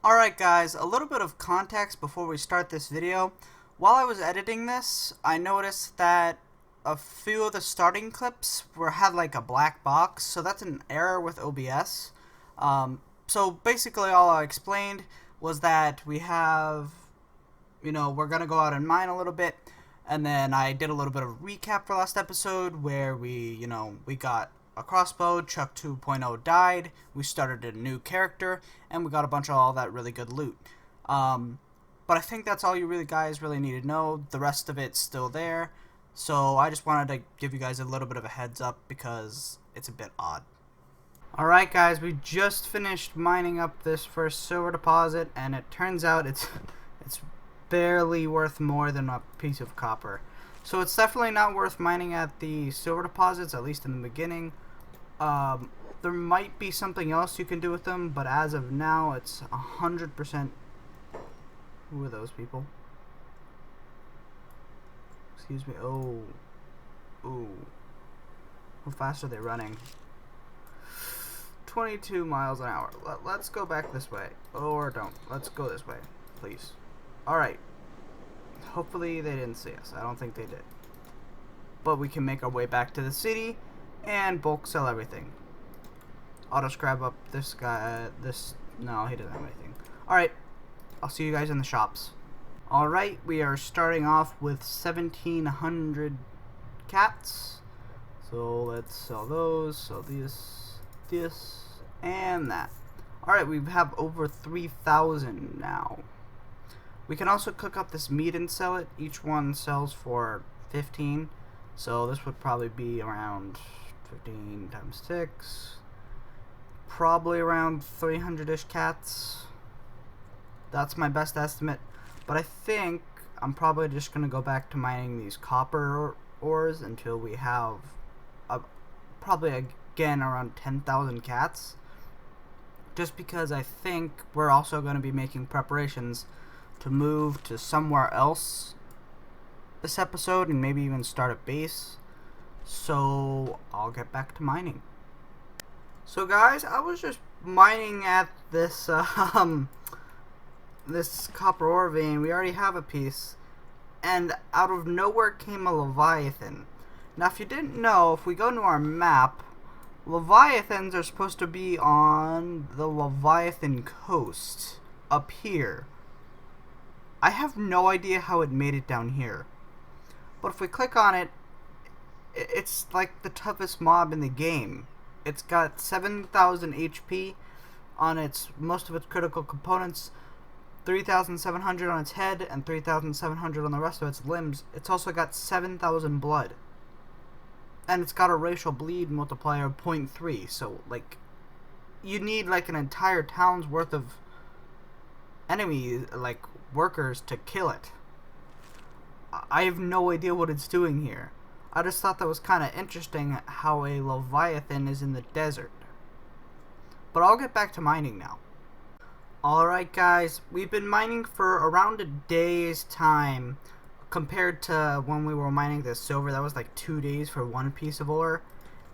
Alright guys, a little bit of context before we start this video. While I was editing this, I noticed that a few of the starting clips had like a black box, so that's an error with OBS. So basically all I explained was that we're gonna go out and mine a little bit, and then I did a little bit of recap for last episode where we got a crossbow, Chuck 2.0 died, we started a new character, and we got a bunch of all that really good loot. But I think that's all you guys really need to know. The rest of it's still there, so I just wanted to give you guys a little bit of a heads up because it's a bit odd. Alright guys, we just finished mining up this first silver deposit, and it turns out it's barely worth more than a piece of copper. So it's definitely not worth mining at the silver deposits, at least in the beginning. There might be something else you can do with them, but as of now, it's 100%. Who are those people? Excuse me. Oh. Ooh. How fast are they running? 22 miles an hour. Let's go back this way. Or don't. Let's go this way, please. Alright. Hopefully they didn't see us. I don't think they did. But we can make our way back to the city and bulk sell everything. I'll just grab up this guy. No, he doesn't have anything. Alright. I'll see you guys in the shops. Alright, we are starting off with 1,700 cats. So let's sell those. So this, and that. Alright, we have over 3,000 now. We can also cook up this meat and sell it. Each one sells for 15. So this would probably be around 15 times 6. Probably around 300-ish cats. That's my best estimate. But I think I'm probably just going to go back to mining these copper ores until we have probably again around 10,000 cats. Just because I think we're also going to be making preparations to move to somewhere else this episode and maybe even start a base. So I'll get back to mining. So guys, I was just mining at this this copper ore vein. We already have a piece, and out of nowhere came a Leviathan. Now if you didn't know, if we go into our map, Leviathans are supposed to be on the Leviathan coast up here. I have no idea how it made it down here. But if we click on it, it's like the toughest mob in the game. It's got 7,000 HP on most of its critical components, 3,700 on its head, and 3,700 on the rest of its limbs. It's also got 7,000 blood. And it's got a racial bleed multiplier of 0.3, so like you need like an entire town's worth of enemies, like workers, to kill it. I have no idea what it's doing here. I just thought that was kind of interesting how a Leviathan is in the desert. But I'll get back to mining now. Alright guys, we've been mining for around a day's time compared to when we were mining the silver. That was like 2 days for one piece of ore.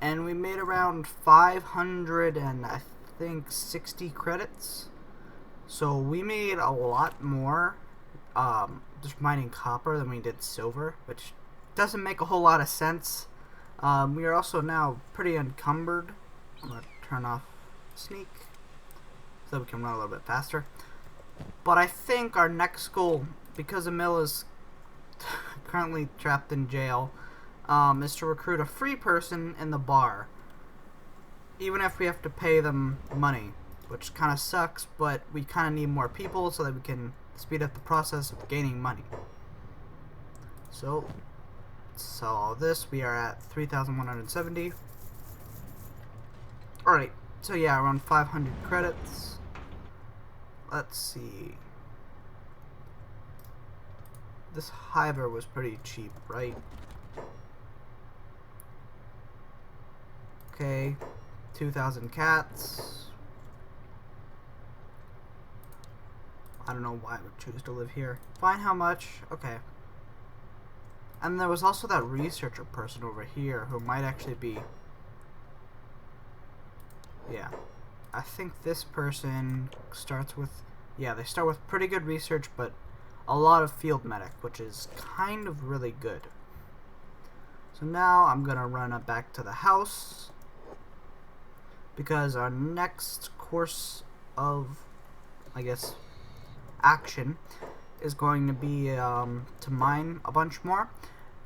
And we made around 500 and I think 60 credits. So we made a lot more just mining copper than we did silver, which doesn't make a whole lot of sense. We are also now pretty encumbered. I'm going to turn off sneak so we can run a little bit faster. But I think our next goal, because Emil is currently trapped in jail, is to recruit a free person in the bar. Even if we have to pay them money, which kind of sucks, but we kind of need more people so that we can speed up the process of gaining money. So all this, we are at 3,170. Alright, so yeah, around 500 credits. Let's see. This hiver was pretty cheap, right? Okay, 2,000 cats. I don't know why I would choose to live here. Fine, how much? Okay. And there was also that researcher person over here who might actually be... Yeah. I think this person starts with Yeah, they start with pretty good research, but a lot of field medic, which is kind of really good. So now I'm going to run back to the house, because our next course of, I guess, action is going to be to mine a bunch more,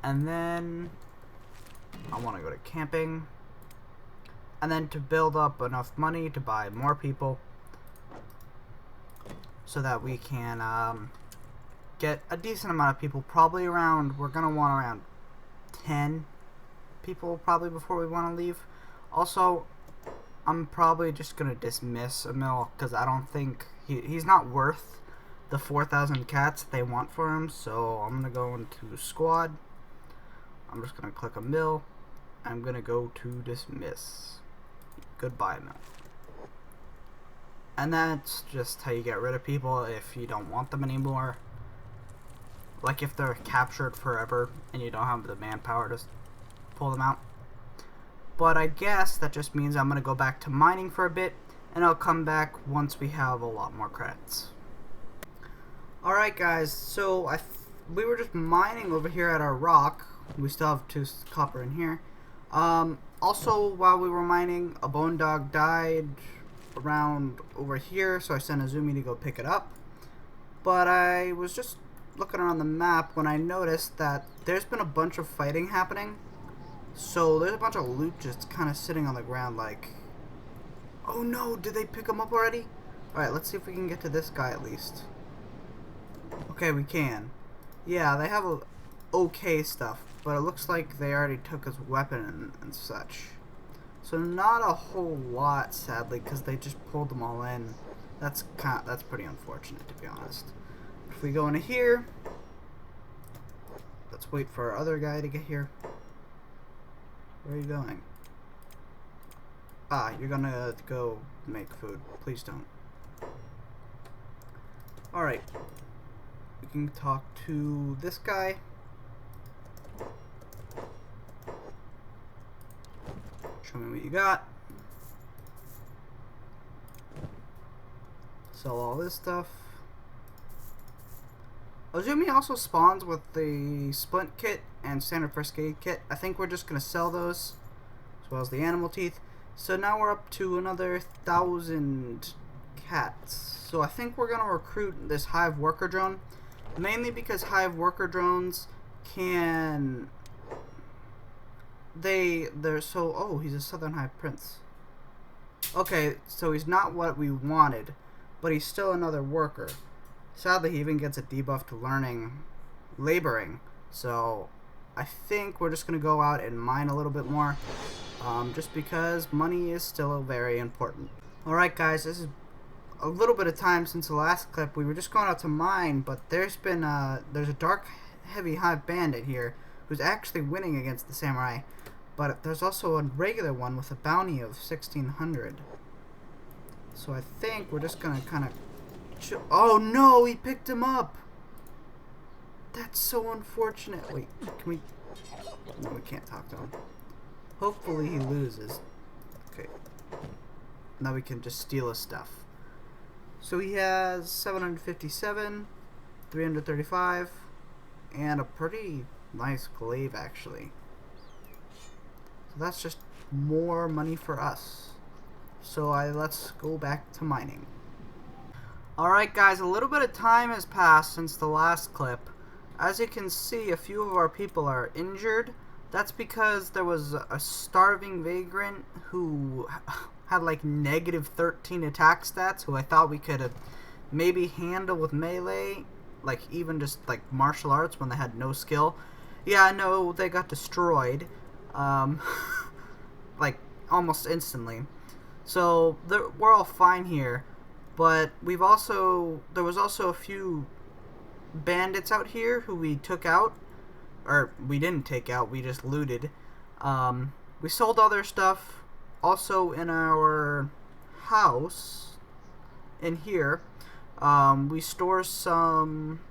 and then I want to go to camping, and then to build up enough money to buy more people so that we can get a decent amount of people. Probably around, we're going to want around 10 people probably before we want to leave. Also, I'm probably just going to dismiss Emil because I don't think he's not worth the 4,000 cats they want for him. So I'm going to go into squad. I'm just going to click Emil. I'm going to go to dismiss. Goodbye, Emil. And that's just how you get rid of people if you don't want them anymore. Like if they're captured forever and you don't have the manpower to pull them out. But I guess that just means I'm going to go back to mining for a bit, and I'll come back once we have a lot more credits. Alright guys, so we were just mining over here at our rock. We still have 2 copper in here. Also, while we were mining, a bone dog died around over here, so I sent Azumi to go pick it up. But I was just looking around the map when I noticed that there's been a bunch of fighting happening. So there's a bunch of loot just kind of sitting on the ground like, oh no, did they pick them up already? Alright, let's see if we can get to this guy at least. Okay, we can. Yeah, they have okay stuff, but it looks like they already took his weapon and such. So not a whole lot, sadly, because they just pulled them all in. That's pretty unfortunate, to be honest. If we go into here, let's wait for our other guy to get here. Where are you going? Ah, you're gonna go make food. Please don't. Alright. We can talk to this guy. Show me what you got. Sell all this stuff. Azumi also spawns with the splint kit and standard first aid kit. I think we're just going to sell those, as well as the animal teeth. So now we're up to another 1,000 cats. So I think we're going to recruit this hive worker drone, mainly because hive worker drones can... They're so... Oh, he's a southern high prince. Okay, so he's not what we wanted, but he's still another worker. Sadly, he even gets a debuff to learning laboring. So I think we're just going to go out and mine a little bit more, just because money is still very important. Alright guys, this is a little bit of time since the last clip. We were just going out to mine, but there's a dark heavy hive bandit here who's actually winning against the samurai. But there's also a regular one with a bounty of 1,600. So I think we're just going to kind of... Oh no, he picked him up! That's so unfortunate. Wait, can we... No, we can't talk to him. Hopefully he loses. Okay. Now we can just steal his stuff. So he has 757, 335, and a pretty nice glaive actually. So that's just more money for us. So let's go back to mining. Alright guys, a little bit of time has passed since the last clip. As you can see, a few of our people are injured. That's because there was a starving vagrant who had like negative 13 attack stats, who I thought we could maybe handle with melee, like even just like martial arts when they had no skill. Yeah, I know they got destroyed, like almost instantly. So we're all fine here. But there was also a few bandits out here who we took out, or we didn't take out, we just looted. We sold all their stuff. Also in our house, in here, we store some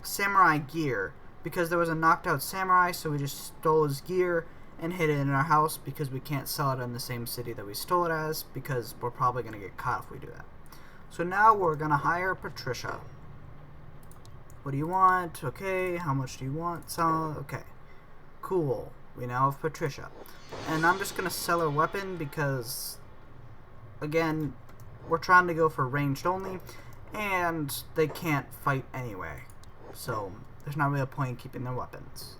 samurai gear, because there was a knocked out samurai, so we just stole his gear and hid it in our house, because we can't sell it in the same city that we stole it as, because we're probably going to get caught if we do that. So now we're gonna hire Patricia. What do you want? Okay, how much do you want? So, okay. Cool. We now have Patricia. And I'm just gonna sell her weapon because, again, we're trying to go for ranged only, and they can't fight anyway. So, there's not really a point in keeping their weapons.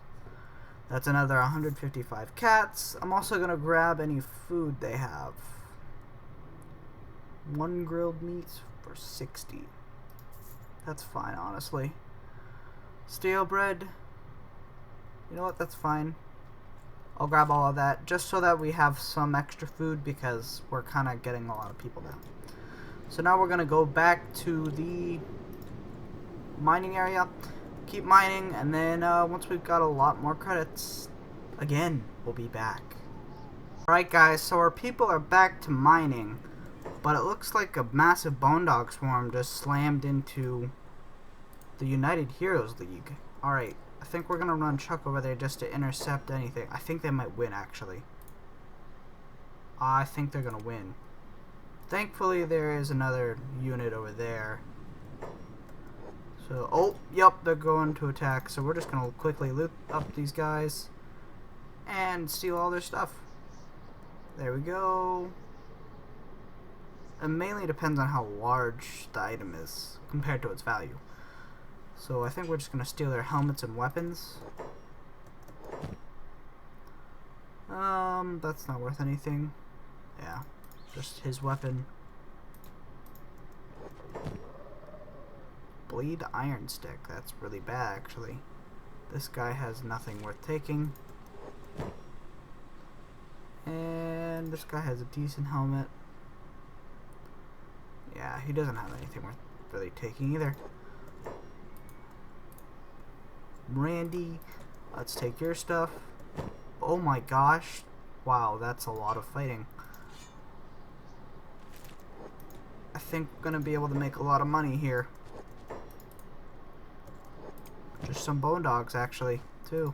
That's another 155 cats. I'm also gonna grab any food they have. 1 grilled meat for 60. That's fine, honestly. Stale bread. You know what? That's fine. I'll grab all of that just so that we have some extra food because we're kind of getting a lot of people now. So now we're going to go back to the mining area. Keep mining, and then once we've got a lot more credits, again, we'll be back. Alright guys, so our people are back to mining, but it looks like a massive bone dog swarm just slammed into the United Heroes League. Alright, I think we're going to run Chuck over there just to intercept anything. I think they might win, actually. I think they're going to win. Thankfully, there is another unit over there. So, oh, yep, they're going to attack. So we're just going to quickly loot up these guys and steal all their stuff. There we go. It mainly depends on how large the item is compared to its value. So I think we're just going to steal their helmets and weapons. That's not worth anything. Yeah, just his weapon. Bleed iron stick. That's really bad, actually. This guy has nothing worth taking. And this guy has a decent helmet. Yeah, he doesn't have anything worth really taking either. Randy, let's take your stuff. Oh my gosh. Wow, that's a lot of fighting. I think we're going to be able to make a lot of money here. Just some bone dogs, actually, too.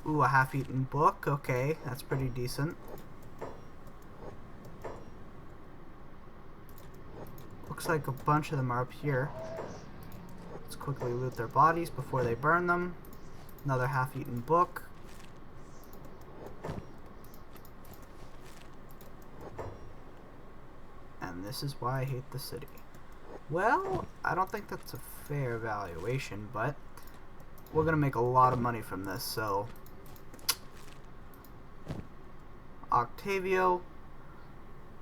Ooh, a half-eaten book. Okay, that's pretty decent. Looks like a bunch of them are up here. Let's quickly loot their bodies before they burn them. Another half-eaten book. And this is why I hate the city. Well, I don't think that's a fair valuation, but we're gonna make a lot of money from this, so Octavio,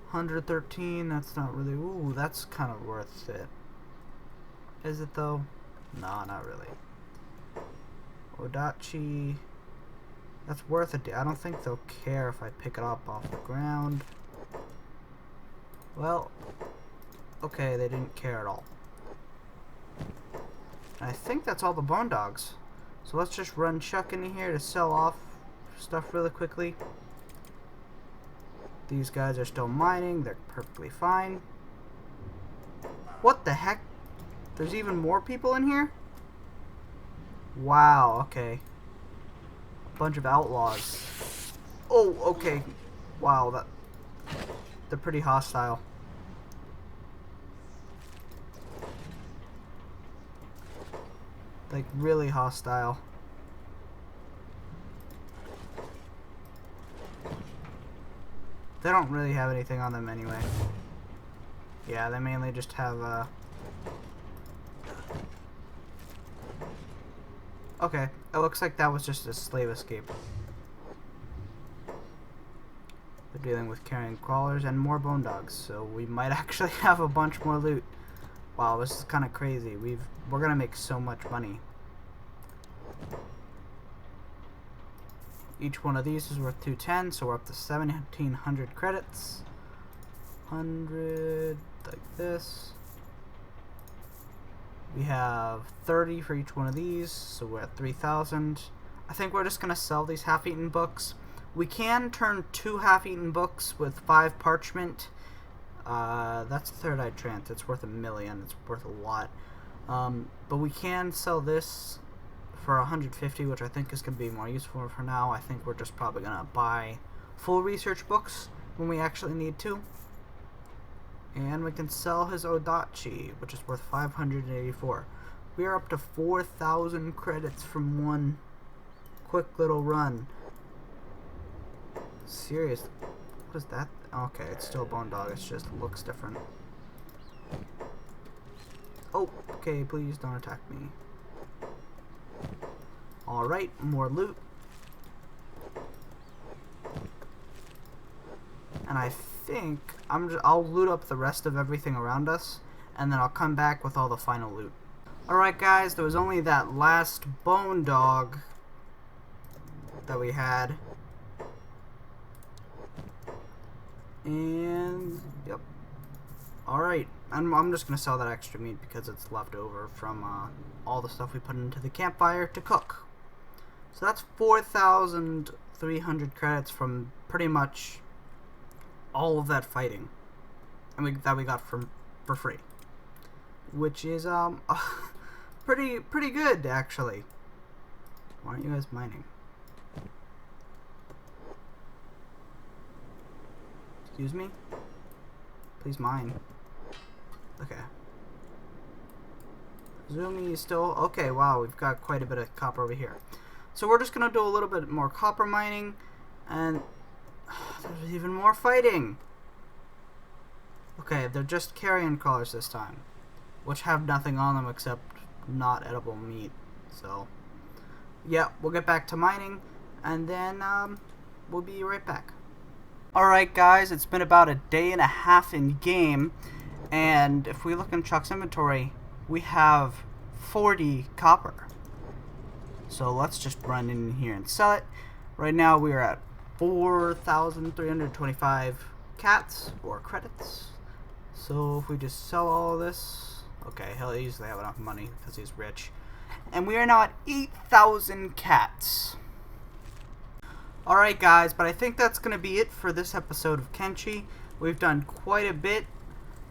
113, that's not really, ooh, that's kind of worth it. Is it though? No, not really. Odachi, that's worth it. I don't think they'll care if I pick it up off the ground. Well, okay, they didn't care at all. I think that's all the bone dogs. So let's just run Chuck into here to sell off stuff really quickly. These guys are still mining. They're perfectly fine. What the heck? There's even more people in here? Wow, okay. A bunch of outlaws. Oh, okay. Wow, they're pretty hostile. Like, really hostile. They don't really have anything on them anyway. Yeah, they mainly just have, okay, it looks like that was just a slave escape. They're dealing with carrying crawlers and more bone dogs, so we might actually have a bunch more loot. Wow, this is kind of crazy. We're gonna make so much money. Each one of these is worth 210, so we're up to 1,700 credits. 100 like this. We have 30 for each one of these, so we're at 3,000. I think we're just gonna sell these half-eaten books. We can turn 2 half-eaten books with 5 parchment. That's Third Eye Trance. It's worth $1 million. It's worth a lot. But we can sell this for 150, which I think is going to be more useful for now. I think we're just probably going to buy full research books when we actually need to. And we can sell his Odachi, which is worth 584. We are up to 4,000 credits from one quick little run. Serious. What is that? Okay, it's still a bone dog. It just looks different. Oh, okay, please don't attack me. Alright, more loot. And I think I'll loot up the rest of everything around us, and then I'll come back with all the final loot. Alright guys, there was only that last bone dog that we had. And yep. Alright, I'm just gonna sell that extra meat because it's left over from all the stuff we put into the campfire to cook. So that's 4,300 credits from pretty much all of that fighting, and that we got for free, which is pretty good actually. Why aren't you guys mining? Excuse me? Please mine. Okay. Zoomy is still okay. Wow, we've got quite a bit of copper over here. So we're just gonna do a little bit more copper mining, and there's even more fighting. Okay, they're just carrion crawlers this time, which have nothing on them except not edible meat. So, yeah, we'll get back to mining, and then we'll be right back. Alright guys, it's been about a day and a half in game, and if we look in Chuck's inventory, we have 40 copper. So let's just run in here and sell it. Right now we are at 4,325 cats or credits. So if we just sell all of this, okay, he'll easily have enough money because he's rich. And we are now at 8,000 cats. Alright guys, but I think that's going to be it for this episode of Kenshi. We've done quite a bit.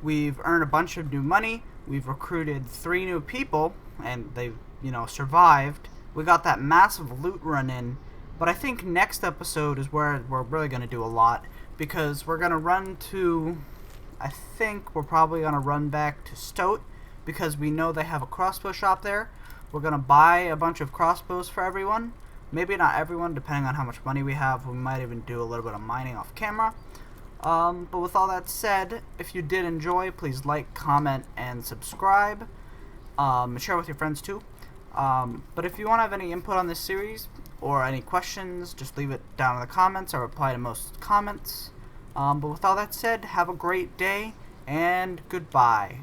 We've earned a bunch of new money. We've recruited 3 new people, and they've, survived. We got that massive loot run in. But I think next episode is where we're really going to do a lot, because we're going to run to, I think we're probably going to run back to Stoat, because we know they have a crossbow shop there. We're going to buy a bunch of crossbows for everyone. Maybe not everyone, depending on how much money we have. We might even do a little bit of mining off camera. But with all that said, if you did enjoy, please like, comment, and subscribe. Share with your friends too. But if you want to have any input on this series, or any questions, just leave it down in the comments. I reply to most comments. But with all that said, have a great day, and goodbye.